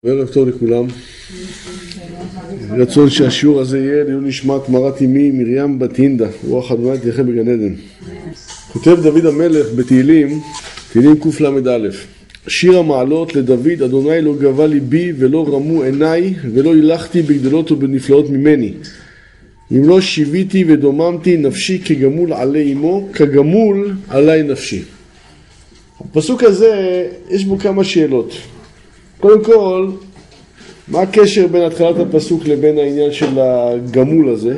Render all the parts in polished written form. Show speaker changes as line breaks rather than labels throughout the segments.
ערב טוב לכולם. רצון שהשיעור הזה יהיה לעילוי נשמת מרת אמי מרים בת הינדה, רוח ה' תחיה בגן עדן. כותב דוד המלך בתהילים, תהילים קל"א: שיר המעלות לדוד, אדוני לא גבה ליבי ולא רמו עיניי ולא הילכתי בגדולות ובנפלאות ממני. אם לא שיוויתי ודוממתי נפשי כגמול עלי אמו, כגמול עלי נפשי. הפסוק הזה יש בו כמה שאלות. קודם כל, מה הקשר בין התחלת הפסוק לבין העניין של הגמול הזה?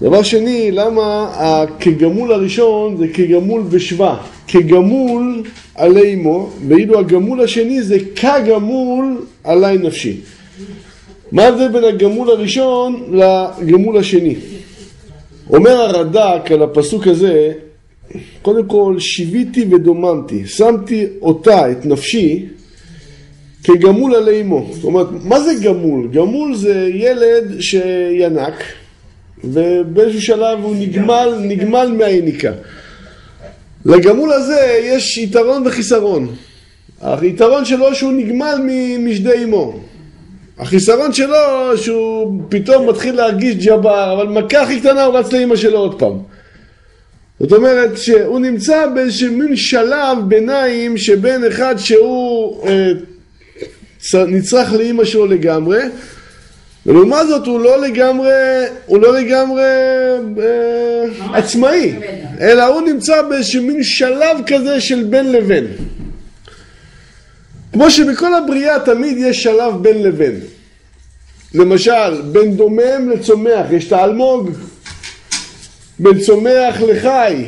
דבר שני, למה כגמול הראשון זה כגמול בשווה, כגמול עלי אמו, ואילו הגמול השני זה כגמול עלי נפשי. מה זה בין הגמול הראשון לגמול השני? אומר הרד"ק על הפסוק הזה, קודם כל, שיוויתי ודוממתי, שמתי אותה, את נפשי, כגמול עלי אמו. זאת אומרת, מה זה גמול? גמול זה ילד שינק, ובאיזשהו שלב הוא נגמל מהיניקה. לגמול הזה יש יתרון וחיסרון. היתרון שלו שהוא נגמל משדי אמו. החיסרון שלו שהוא פתאום מתחיל להרגיש ג'בר, אבל מכה הכי קטנה הוא רץ לאמא שלו עוד פעם. זאת אומרת שהוא נמצא באיזשהו מין שלב ביניים שבין אחד שהוא נצרך לאמא שלו לגמרי, ולעומת זאת הוא לא לגמרי עצמאי, אלא הוא נמצא באיזשהו מין שלב כזה של בין לבין. כמו שבכל הבריאה תמיד יש שלב בין לבין. למשל, בין דומם לצומח יש את האלמוג, בין צומח לחי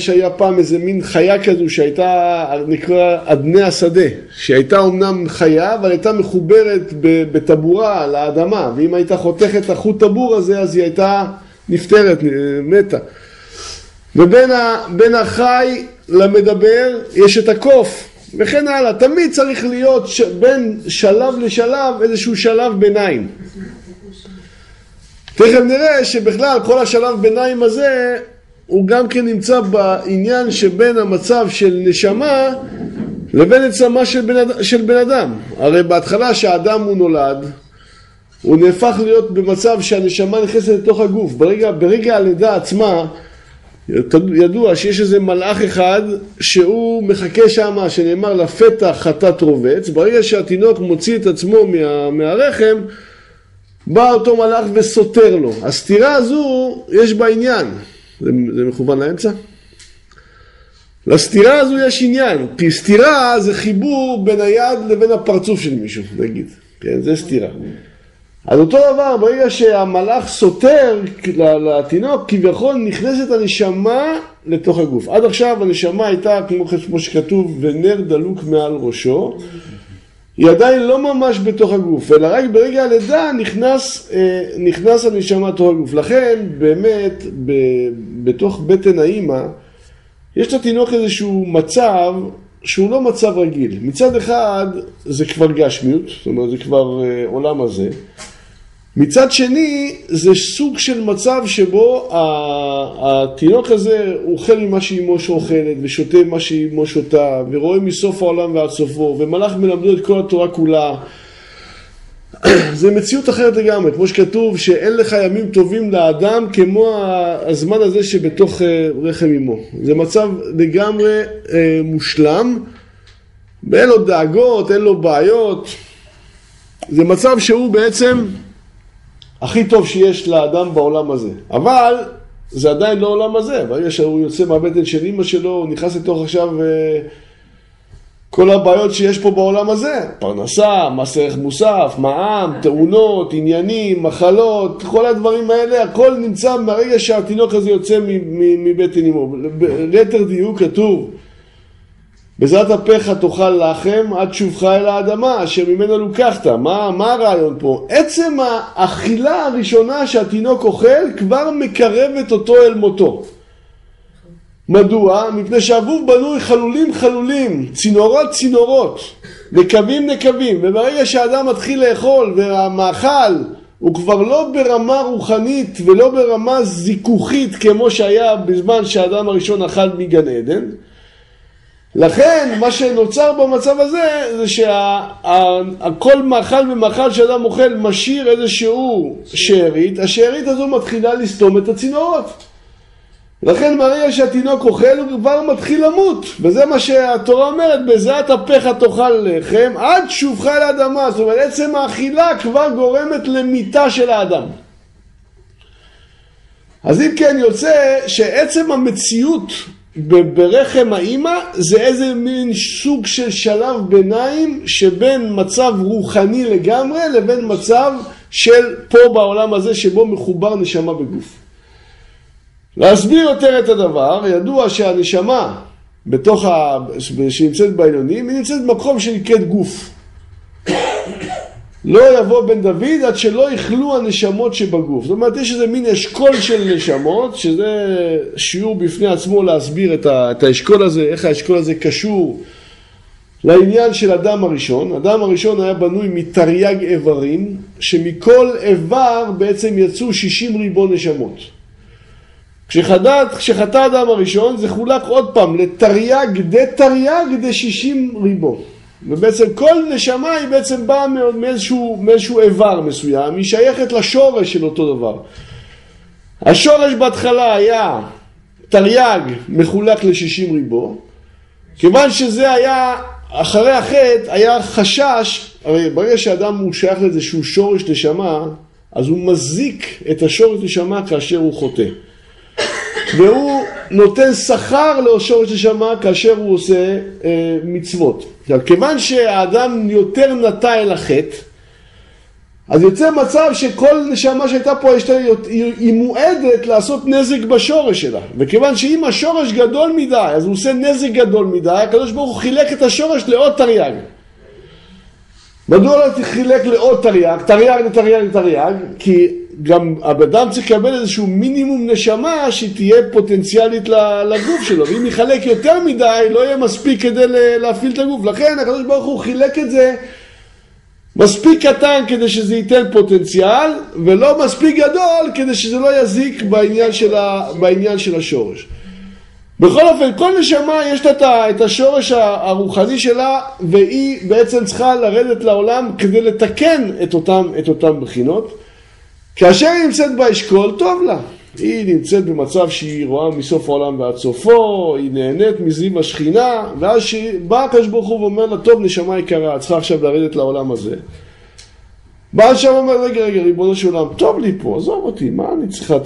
היה פעם איזה מין חיה כזו שהייתה נקרא אדני השדה, שהייתה אומנם חיה אבל הייתה מחוברת בטבורה לאדמה, ואם הייתה חותכת החוט טבור הזה אז היא הייתה נפטרת, מתה. ובין החי למדבר יש את הקוף וכן הלאה. תמיד צריך להיות בין שלב לשלב איזשהו שלב ביניים. תכף נראה שבכלל כל השלב ביניים הזה הוא גם כן נמצא בעניין שבין המצב של נשמה לבין עצמה של בן אדם. הרי בהתחלה שהאדם הוא נולד, הוא נהפך להיות במצב שהנשמה נכנסת לתוך הגוף. ברגע הלידה עצמה, ידוע שיש איזה מלאך אחד שהוא מחכה שם, שנאמר לפתח חטאת רובץ. ברגע שהתינוק מוציא את עצמו מהרחם, בא אותו מלאך וסותר לו. הסתירה הזו יש בה עניין. זה מכוון לאמצע? לסתירה הזו יש עניין, כי סתירה זה חיבור בין היד לבין הפרצוף של מישהו, נגיד. כן, זה סתירה. אז אותו דבר, ברגע שהמלאך סותר לתינוק, כביכול נכנסת הנשמה לתוך הגוף. עד עכשיו הנשמה הייתה, כמו שכתוב, ונר דלוק מעל ראשו, היא עדיין לא ממש בתוך הגוף, אלא רק ברגע הלידה נכנס הנשמה לתוך הגוף. לכן באמת בתוך בטן האמא יש לתינוק איזשהו מצב שהוא לא מצב רגיל. מצד אחד זה כבר גשמיות, זאת אומרת זה כבר עולם הזה. מצד שני זה סוג של מצב שבו התינוק הזה אוכל ממה שאימו שאוכלת ושותה ממה שאימו שותה ורואה מסוף העולם ועד סופו ומלאך מלמדו את כל התורה כולה. זה מציאות אחרת לגמרי, כמו שכתוב שאין לך ימים טובים לאדם כמו הזמן הזה שבתוך רחם אמו. זה מצב לגמרי מושלם, ואין לו דאגות, אין לו בעיות. זה מצב שהוא בעצם הכי טוב שיש לאדם בעולם הזה. אבל זה עדיין לא עולם הזה. ברגע שהוא יוצא מהבטן של אמא שלו, הוא נכנס לתוך עכשיו כל הבעיות שיש פה בעולם הזה. פרנסה, מס ערך מוסף, מע"מ, תאונות, עניינים, מחלות, כל הדברים האלה, הכל נמצא מהרגע שהתינוק הזה יוצא מבטן אמו. ליתר דיוק כתוב, בעזרת אפיך תאכל לחם עד שובך אל האדמה אשר ממנה לוקחת. מה הרעיון פה? עצם האכילה הראשונה שהתינוק אוכל כבר מקרבת אותו אל מותו. מדוע? מפני שהגוף בנוי חלולים, צינורות, נקבים, וברגע שהאדם מתחיל לאכול והמאכל הוא כבר לא ברמה רוחנית ולא ברמה זיכוכית כמו שהיה בזמן שהאדם הראשון אכל מגן עדן, לכן מה שנוצר במצב הזה זה שהכל מאכל ומאכל שאדם אוכל משאיר איזשהו שארית, השארית הזו מתחילה לסתום את הצינורות. לכן ברגע שהתינוק אוכל הוא כבר מתחיל למות, וזה מה שהתורה אומרת, בזעת אפיך תאכל לחם עד שובך אל האדמה. זאת אומרת עצם האכילה כבר גורמת למיתה של האדם. אז אם כן יוצא שעצם המציאות ברחם האמא זה איזה מין סוג של שלב ביניים שבין מצב רוחני לגמרי לבין מצב של פה בעולם הזה שבו מחובר נשמה בגוף. להסביר יותר את הדבר, ידוע שהנשמה שנמצאת בעליונים היא נמצאת במקום שנקראת גוף. לא יבוא בן דוד עד שלא יכלו הנשמות שבגוף. זאת אומרת, יש איזה מין אשכול של נשמות, שזה שיעור בפני עצמו להסביר את האשכול הזה, איך האשכול הזה קשור לעניין של אדם הראשון. אדם הראשון היה בנוי מתרי"ג איברים, שמכל איבר בעצם יצאו 60 ריבון נשמות. כשחטא אדם הראשון זה חולק עוד פעם לתרי"ג דה 60 ריבון. ובעצם כל נשמה היא בעצם באה מאיזשהו איבר מסוים, היא שייכת לשורש של אותו דבר. השורש בהתחלה היה תרי"ג מחולק ל-60 ריבו, כיוון שזה היה אחרי החטא, היה חשש, הרי ברגע שאדם הוא שייך לאיזשהו שורש נשמה, אז הוא מזיק את השורש נשמה כאשר הוא חוטא. והוא נותן שכר לשורש נשמה כאשר הוא עושה מצוות. כיוון שהאדם יותר נטה אל החטא, אז יוצא מצב שכל נשמה שהייתה פה היא מועדת לעשות נזק בשורש שלה. וכיוון שאם השורש גדול מדי, אז הוא עושה נזק גדול מדי, הקדוש ברוך הוא חילק את השורש לעוד תרי"ג. מדוע לא חילק לעוד תרי"ג? כי גם האדם צריך לקבל איזשהו מינימום נשמה שתהיה פוטנציאלית לגוף שלו, ואם יחלק יותר מדי לא יהיה מספיק כדי להפעיל את הגוף. לכן הקדוש ברוך הוא חילק את זה מספיק קטן כדי שזה ייתן פוטנציאל, ולא מספיק גדול כדי שזה לא יזיק בעניין של השורש. בכל אופן, כל נשמה יש לה את השורש הרוחני שלה, והיא בעצם צריכה לרדת לעולם כדי לתקן את אותם בחינות. כאשר היא נמצאת באשכול, טוב לה. היא נמצאת במצב שהיא רואה מסוף העולם ועד סופו, היא נהנית מזיו השכינה, ואז בא הקדוש ברוך הוא ואומר לה, טוב נשמה יקרה, את צריכה עכשיו לרדת לעולם הזה. בא שם ואומר, רגע, ריבונו של עולם, טוב לי פה, עזוב אותי, מה אני צריכה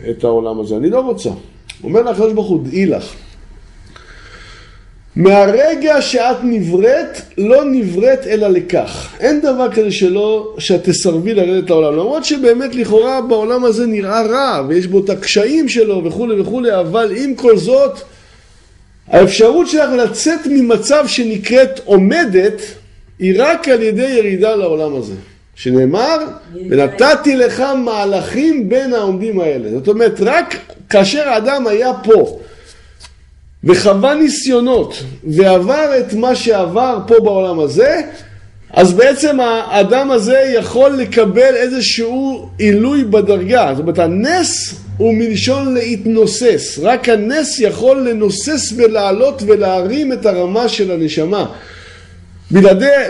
את העולם הזה? אני לא רוצה. אומר לה הקדוש ברוך הוא, דעי לך. מהרגע שאת נבראת, לא נבראת אלא לכך. אין דבר כזה שאת תסרבי לרדת לעולם. למרות שבאמת לכאורה בעולם הזה נראה רע, ויש בו את הקשיים שלו וכו' וכו', אבל עם כל זאת, האפשרות שלך לצאת ממצב שנקראת עומדת, היא רק על ידי ירידה לעולם הזה. שנאמר, ונתתי לך מהלכים בין העומדים האלה. זאת אומרת, רק כאשר האדם היה פה, וחווה ניסיונות, ועבר את מה שעבר פה בעולם הזה, אז בעצם האדם הזה יכול לקבל איזשהו עילוי בדרגה. זאת אומרת, הנס הוא מלשון להתנוסס. רק הנס יכול לנוסס ולעלות ולהרים את הרמה של הנשמה.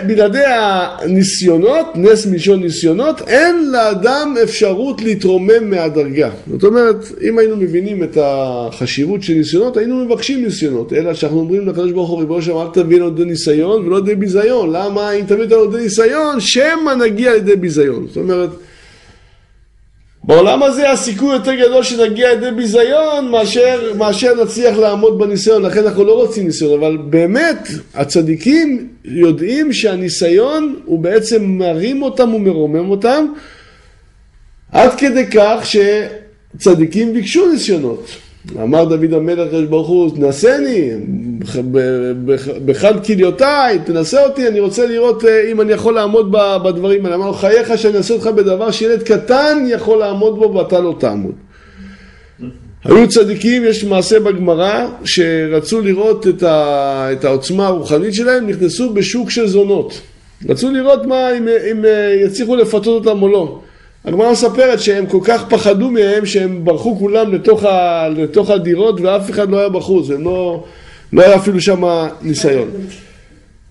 בלעדי הניסיונות, נס מלשון ניסיונות, אין לאדם אפשרות להתרומם מהדרגה. זאת אומרת, אם היינו מבינים את החשיבות של ניסיונות, היינו מבקשים ניסיונות. אלא שאנחנו אומרים לקדוש ברוך הוא, ריבונו של עולם, אל תביא לנו לידי ניסיון ולא לידי ביזיון. למה? אם תביא לנו לידי ניסיון, שמא נגיע לידי ביזיון. זאת אומרת, בעולם הזה הסיכוי יותר גדול שנגיע לידי ביזיון מאשר נצליח לעמוד בניסיון. לכן אנחנו לא רוצים ניסיון, אבל באמת הצדיקים יודעים שהניסיון הוא בעצם מרים אותם ומרומם אותם, עד כדי כך שצדיקים ביקשו ניסיונות. אמר דוד המלך ברוך הוא, תנסני בחד כליותיי, תנסה אותי, אני רוצה לראות אם אני יכול לעמוד בדברים האלה. אמר לו, חייך שאני אנסה אותך בדבר שילד קטן יכול לעמוד בו ואתה לא תעמוד. היו צדיקים, יש מעשה בגמרא, שרצו לראות את העוצמה הרוחנית שלהם, נכנסו בשוק של זונות. רצו לראות אם יצליחו לפתות אותם או לא. הגמרא מספרת שהם כל כך פחדו מהם שהם ברחו כולם לתוך הדירות ואף אחד לא היה בחוץ. הם לא היה אפילו שם ניסיון.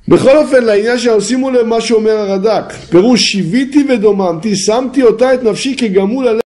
בכל אופן, לעניין שעושימו למה שאומר הרד"ק, פירוש שיוויתי ודוממתי, שמתי אותה את נפשי כגמול עליה.